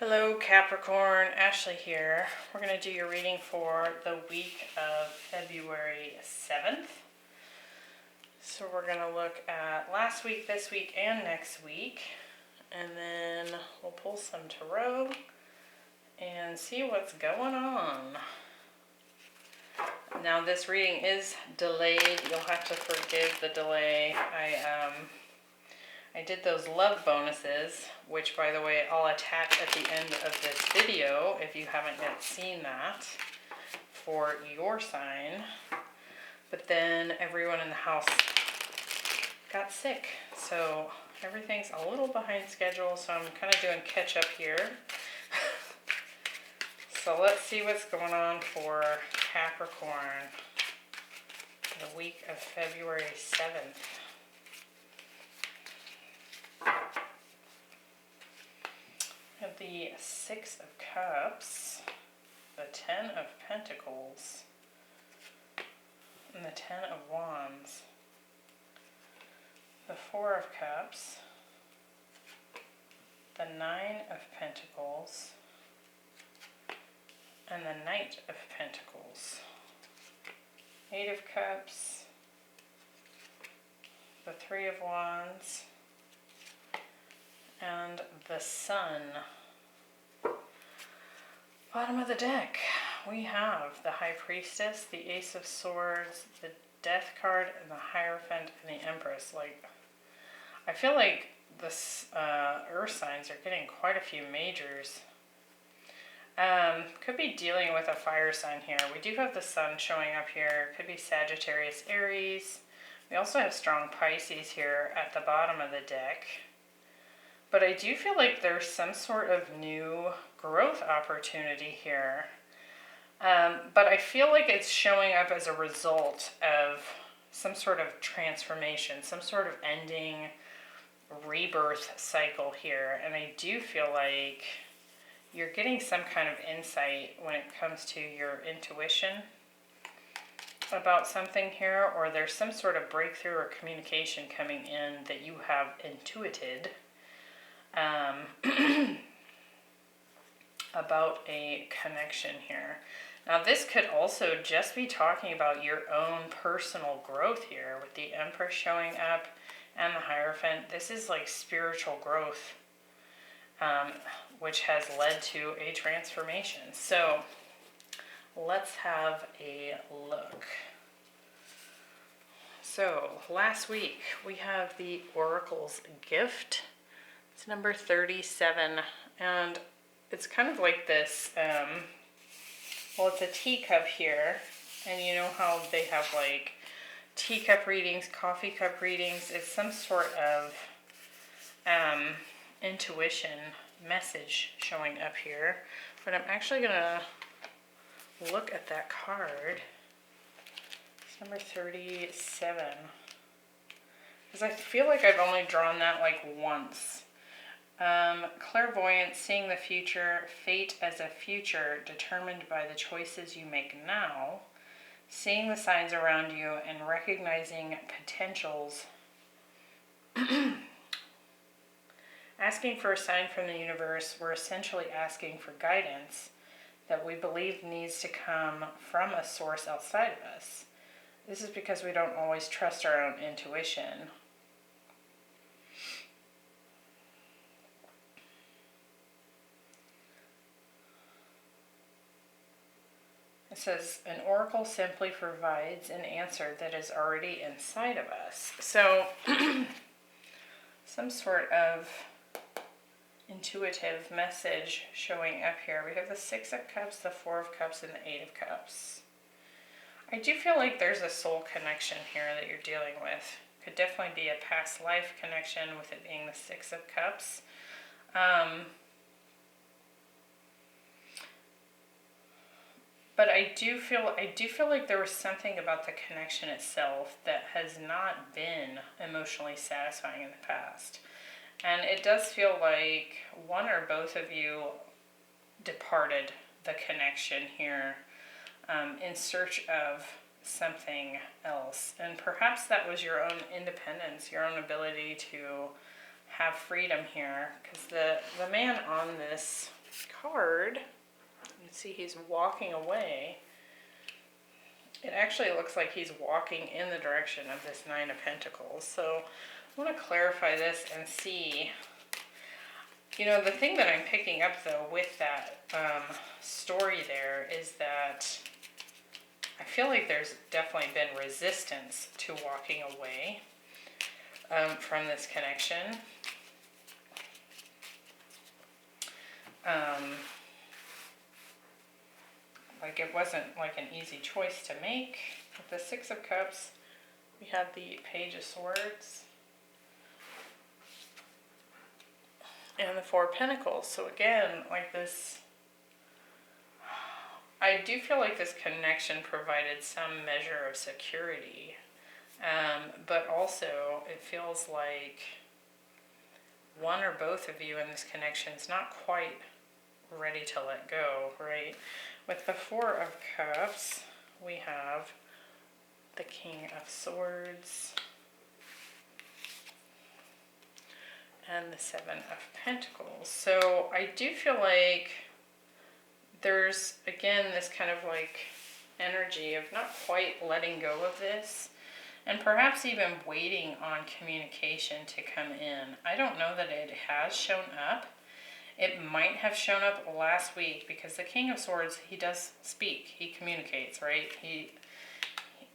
Hello Capricorn, Ashley here. We're going to do your reading for the week of February 7th. So we're going to look at last week, this week, and next week. And then we'll pull some tarot and see what's going on. Now this reading is delayed. You'll have to forgive the delay. I did those love bonuses, which by the way I'll attach at the end of this video if you haven't yet seen that, for your sign. But then everyone in the house got sick, so everything's a little behind schedule, so I'm kind of doing catch up here. So let's see what's going on for Capricorn the week of February 7th. We have the Six of Cups, the Ten of Pentacles, and the Ten of Wands, the Four of Cups, the Nine of Pentacles, and the Knight of Pentacles, Eight of Cups, the Three of Wands, and the Sun. Bottom of the deck, we have the High Priestess, the Ace of Swords, the Death card, and the Hierophant, and the Empress. Like, I feel like this Earth signs are getting quite a few majors. Could be dealing with a fire sign here. We do have the Sun showing up here. Could be Sagittarius, Aries. We also have strong Pisces here at the bottom of the deck. But I do feel like there's some sort of new growth opportunity here. But I feel like it's showing up as a result of some sort of transformation, some sort of ending rebirth cycle here. And I do feel like you're getting some kind of insight when it comes to your intuition about something here, or there's some sort of breakthrough or communication coming in that you have intuited about a connection here. Now this could also just be talking about your own personal growth here with the Empress showing up and the Hierophant. This is like spiritual growth, which has led to a transformation. So let's have a look. So last week we have the Oracle's Gift. It's number 37, and it's kind of like this, well, it's a teacup here, and you know how they have like teacup readings, coffee cup readings. It's some sort of intuition message showing up here, but I'm actually going to look at that card. It's number 37, because I feel like I've only drawn that like once. Clairvoyance, seeing the future, fate as a future determined by the choices you make now, seeing the signs around you and recognizing potentials, asking for a sign from the universe. We're essentially asking for guidance that we believe needs to come from a source outside of us. This is because we don't always trust our own intuition. It says, an oracle simply provides an answer that is already inside of us. So, some sort of intuitive message showing up here. We have the Six of Cups, the Four of Cups, and the Eight of Cups. I do feel like there's a soul connection here that you're dealing with. Could definitely be a past life connection with it being the Six of Cups. But I do feel like there was something about the connection itself that has not been emotionally satisfying in the past. And it does feel like one or both of you departed the connection here in search of something else. And perhaps that was your own independence, your own ability to have freedom here. Because the man on this card, you see he's walking away. It actually looks like he's walking in the direction of this Nine of Pentacles. So I want to clarify this and see. You know, the thing that I'm picking up though with that story there is that I feel like there's definitely been resistance to walking away from this connection. Like it wasn't like an easy choice to make. With the Six of Cups, we have the Page of Swords and the Four of Pentacles. So again, like this, I do feel like this connection provided some measure of security, but also it feels like one or both of you in this connection is not quite ready to let go, right? With the Four of Cups, we have the King of Swords and the Seven of Pentacles. So I do feel like there's, again, this kind of like energy of not quite letting go of this, and perhaps even waiting on communication to come in. I don't know that it has shown up. It might have shown up last week because the King of Swords, he does speak, he communicates, right?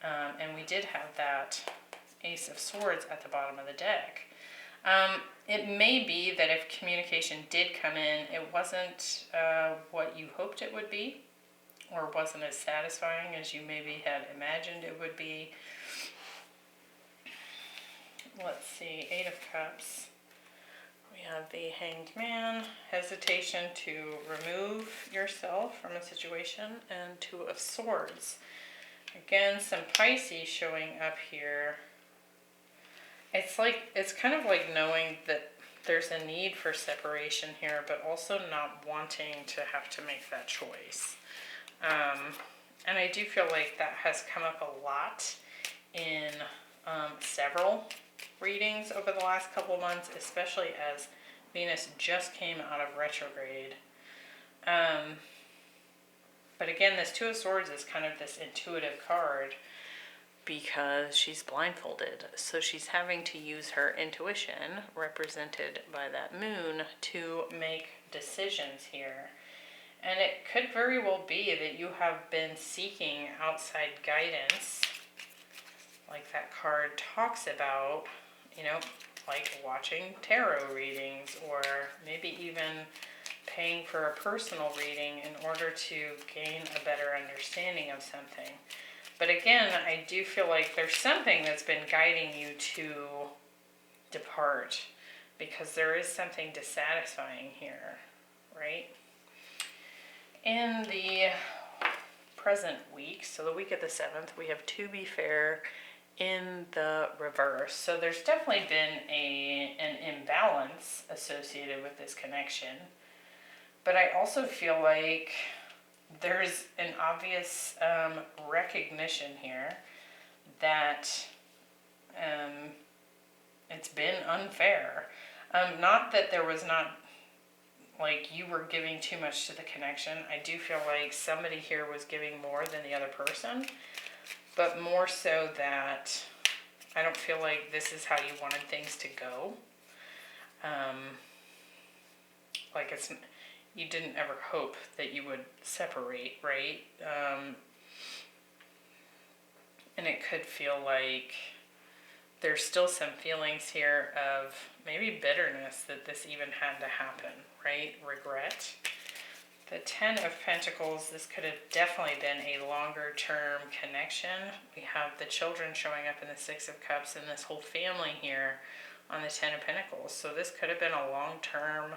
And we did have that Ace of Swords at the bottom of the deck. It may be that if communication did come in, it wasn't what you hoped it would be, or wasn't as satisfying as you maybe had imagined it would be. Let's see, Eight of Cups. We have the Hanged Man, hesitation to remove yourself from a situation, and Two of Swords. Again, some Pisces showing up here. It's kind of like knowing that there's a need for separation here, but also not wanting to have to make that choice. And I do feel like that has come up a lot in several readings over the last couple of months, especially as Venus just came out of retrograde. But again, this Two of Swords is kind of this intuitive card because she's blindfolded. So she's having to use her intuition, represented by that moon, to make decisions here. And it could very well be that you have been seeking outside guidance, like that card talks about, you know, like watching tarot readings, or maybe even paying for a personal reading in order to gain a better understanding of something. But again, I do feel like there's something that's been guiding you to depart, because there is something dissatisfying here, right? In the present week, so the week of the 7th, we have To Be Fair in the reverse. So there's definitely been an imbalance associated with this connection. But I also feel like there's an obvious recognition here that it's been unfair. Not that there was not, like, you were giving too much to the connection. I do feel like somebody here was giving more than the other person, but more so that I don't feel like this is how you wanted things to go. Like it's, you didn't ever hope that you would separate, right? And it could feel like there's still some feelings here of maybe bitterness that this even had to happen, right? Regret. The Ten of Pentacles, this could have definitely been a longer term connection. We have the children showing up in the Six of Cups and this whole family here on the Ten of Pentacles. So this could have been a long term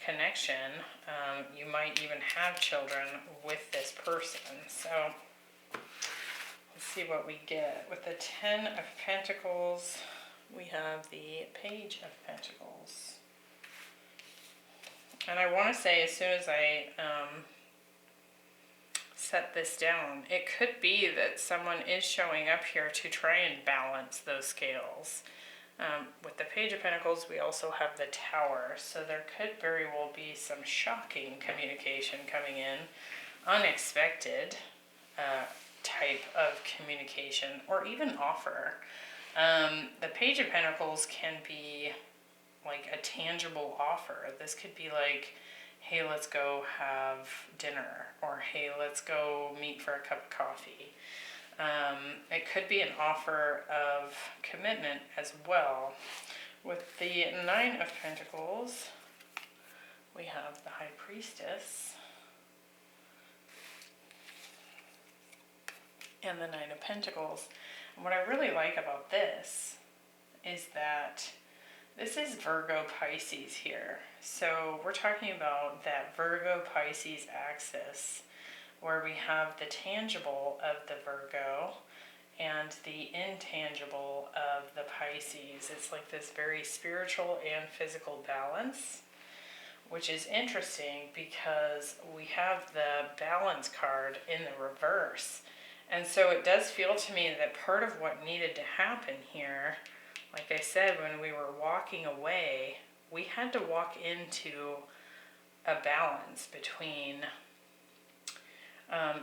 connection. You might even have children with this person. So let's see what we get. With the Ten of Pentacles, we have the Page of Pentacles. And I want to say, as soon as I set this down, it could be that someone is showing up here to try and balance those scales. With the Page of Pentacles, we also have the Tower, so there could very well be some shocking communication coming in, unexpected type of communication, or even offer. The Page of Pentacles can be like a tangible offer. This could be like, hey, let's go have dinner, or hey, let's go meet for a cup of coffee. It could be an offer of commitment as well. With the Nine of Pentacles, we have the High Priestess and the Nine of Pentacles. And what I really like about this is that this is Virgo Pisces here. So we're talking about that Virgo Pisces axis, where we have the tangible of the Virgo and the intangible of the Pisces. It's like this very spiritual and physical balance, which is interesting because we have the balance card in the reverse. And so it does feel to me that part of what needed to happen here, like I said, when we were walking away, we had to walk into a balance between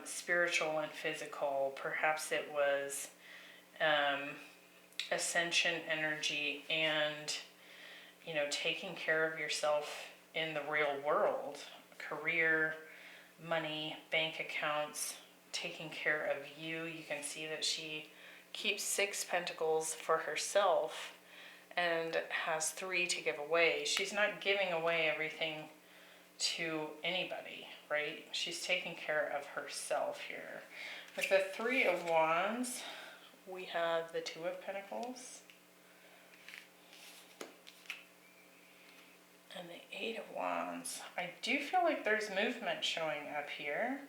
spiritual and physical. Perhaps it was ascension energy and, you know, taking care of yourself in the real world, career, money, bank accounts, taking care of you. You can see that she keeps 6 pentacles for herself and has 3 to give away. She's not giving away everything to anybody, right? She's taking care of herself here. With the 3 of Wands, we have the 2 of Pentacles and the 8 of Wands. I do feel like there's movement showing up here.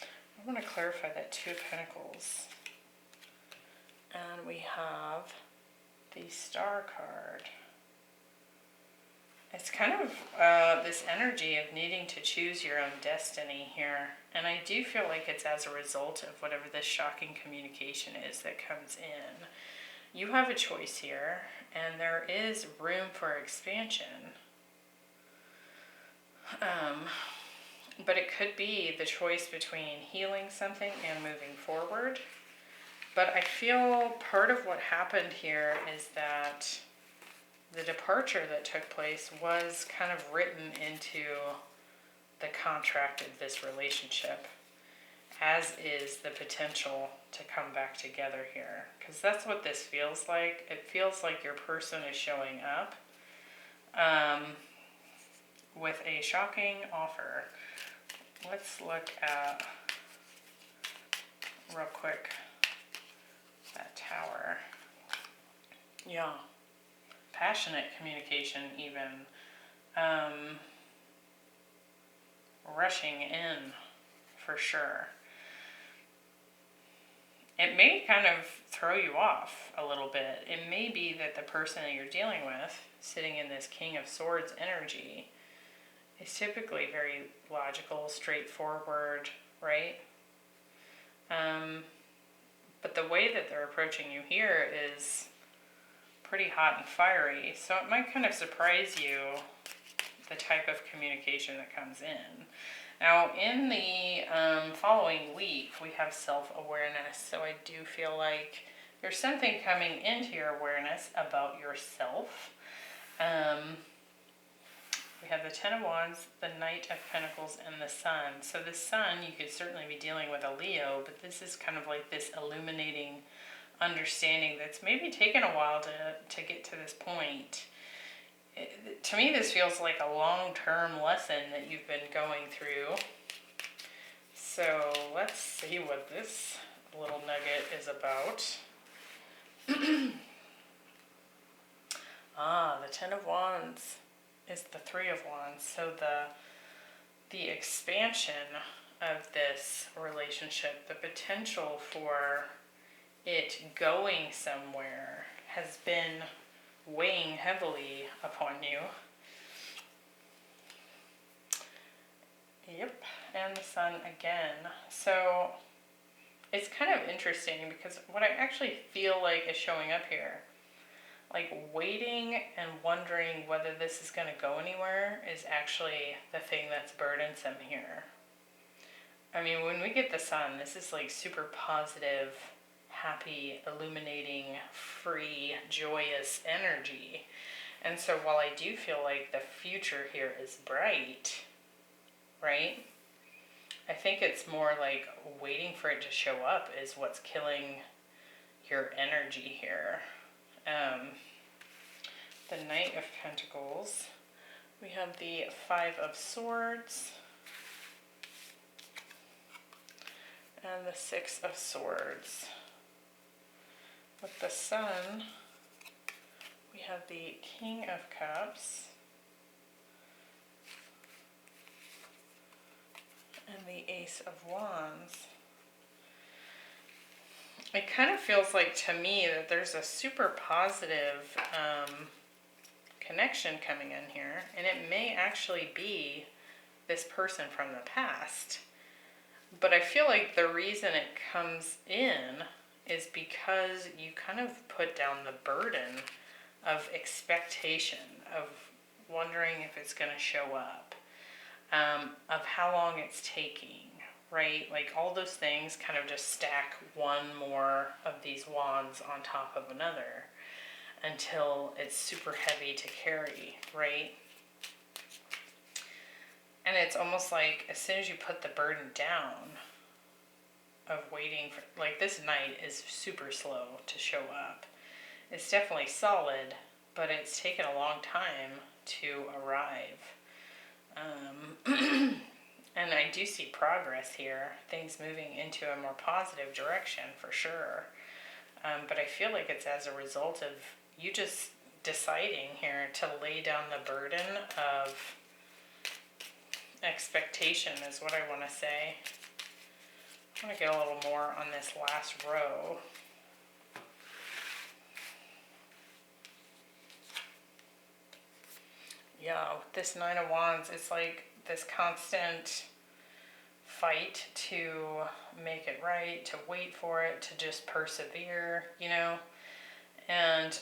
I want to clarify that 2 of Pentacles. And we have the Star card. It's kind of this energy of needing to choose your own destiny here. And I do feel like it's as a result of whatever this shocking communication is that comes in. You have a choice here, and there is room for expansion. But it could be the choice between healing something and moving forward. But I feel part of what happened here is that the departure that took place was kind of written into the contract of this relationship, as is the potential to come back together here. Because that's what this feels like. It feels like your person is showing up with a shocking offer. Let's look at, real quick, that Tower. Yeah. Passionate communication even. Rushing in, for sure. It may kind of throw you off a little bit. It may be that the person that you're dealing with, sitting in this King of Swords energy, is typically very logical, straightforward, right? But the way that they're approaching you here is pretty hot and fiery, so it might kind of surprise you the type of communication that comes in. Now, in the following week, we have self-awareness, so I do feel like there's something coming into your awareness about yourself. We have the Ten of Wands, the Knight of Pentacles, and the Sun. So the Sun, you could certainly be dealing with a Leo, but this is kind of like this illuminating understanding that's maybe taken a while to get to this point. To me, this feels like a long-term lesson that you've been going through. So let's see what this little nugget is about. The Ten of Wands is the 3 of Wands. So the expansion of this relationship, the potential for it going somewhere, has been weighing heavily upon you. Yep, and the Sun again. So it's kind of interesting because what I actually feel like is showing up here, like waiting and wondering whether this is going to go anywhere is actually the thing that's burdensome here. I mean, when we get the sun, this is like super positive, happy, illuminating, free, joyous energy. And so while I do feel like the future here is bright, right? I think it's more like waiting for it to show up is what's killing your energy here. The Knight of Pentacles. We have the Five of Swords. And the Six of Swords. With the Sun, we have the King of Cups. And the Ace of Wands. It kind of feels like to me that there's a super positive connection coming in here, and it may actually be this person from the past. But I feel like the reason it comes in is because you kind of put down the burden of expectation, of wondering if it's going to show up, of how long it's taking. Right? Like all those things kind of just stack one more of these wands on top of another until it's super heavy to carry, right? And it's almost like as soon as you put the burden down of waiting for, like this Knight is super slow to show up. It's definitely solid, but it's taken a long time to arrive. And I do see progress here, things moving into a more positive direction for sure. But I feel like it's as a result of you just deciding here to lay down the burden of expectation is what I want to say. I want to get a little more on this last row. Yeah, with this Nine of Wands, it's like this constant fight to make it right, to wait for it, to just persevere, you know? And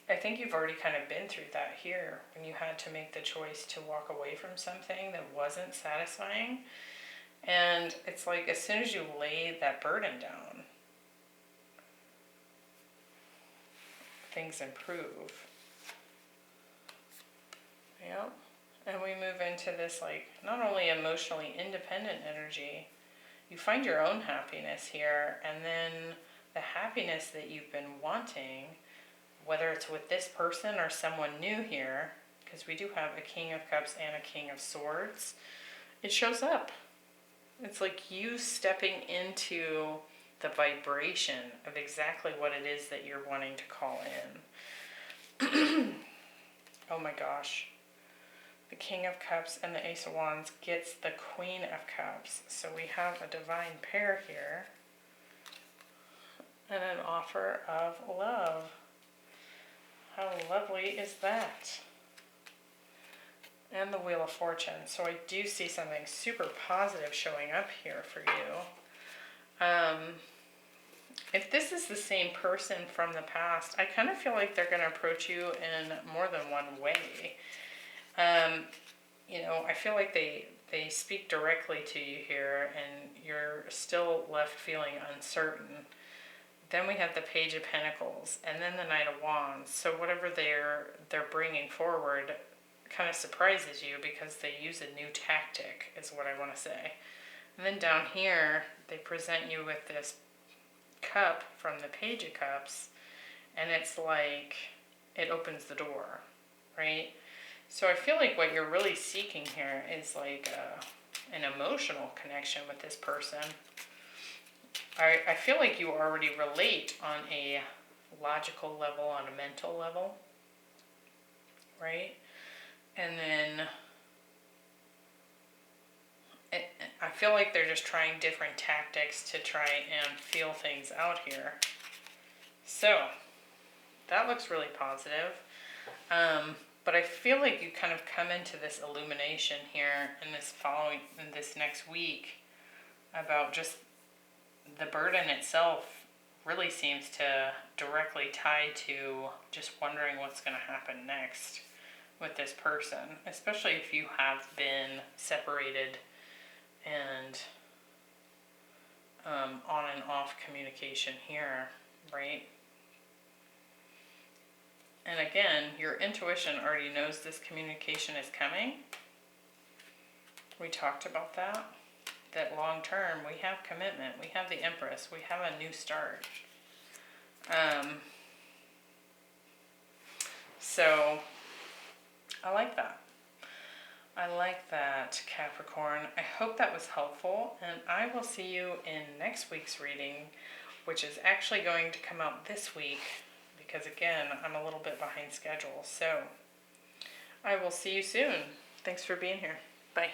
I think you've already kind of been through that here when you had to make the choice to walk away from something that wasn't satisfying. And it's like as soon as you lay that burden down, things improve. Yep. And we move into this like not only emotionally independent energy, you find your own happiness here, and then the happiness that you've been wanting, whether it's with this person or someone new here, because we do have a King of Cups and a King of Swords, it shows up. It's like you stepping into the vibration of exactly what it is that you're wanting to call in. Oh my gosh. The King of Cups and the Ace of Wands gets the Queen of Cups. So we have a divine pair here. And an offer of love. How lovely is that? And the Wheel of Fortune. So I do see something super positive showing up here for you. If this is the same person from the past, I kind of feel like they're going to approach you in more than one way. You know, I feel like they speak directly to you here, and you're still left feeling uncertain. Then we have the Page of Pentacles, and then the Knight of Wands. So whatever they're bringing forward kind of surprises you because they use a new tactic, is what I want to say. And then down here, they present you with this cup from the Page of Cups, and it's like it opens the door, right? So I feel like what you're really seeking here is like an emotional connection with this person. I feel like you already relate on a logical level, on a mental level, right? And then I feel like they're just trying different tactics to try and feel things out here. So that looks really positive. But I feel like you kind of come into this illumination here in this next week about just the burden itself really seems to directly tie to just wondering what's going to happen next with this person, especially if you have been separated and on and off communication here, right? And again, your intuition already knows this communication is coming. We talked about that. That long term, we have commitment. We have the Empress. We have a new start. So, I like that. I like that, Capricorn. I hope that was helpful, and I will see you in next week's reading, which is actually going to come out this week, because again, I'm a little bit behind schedule. So, I will see you soon. Thanks for being here. Bye.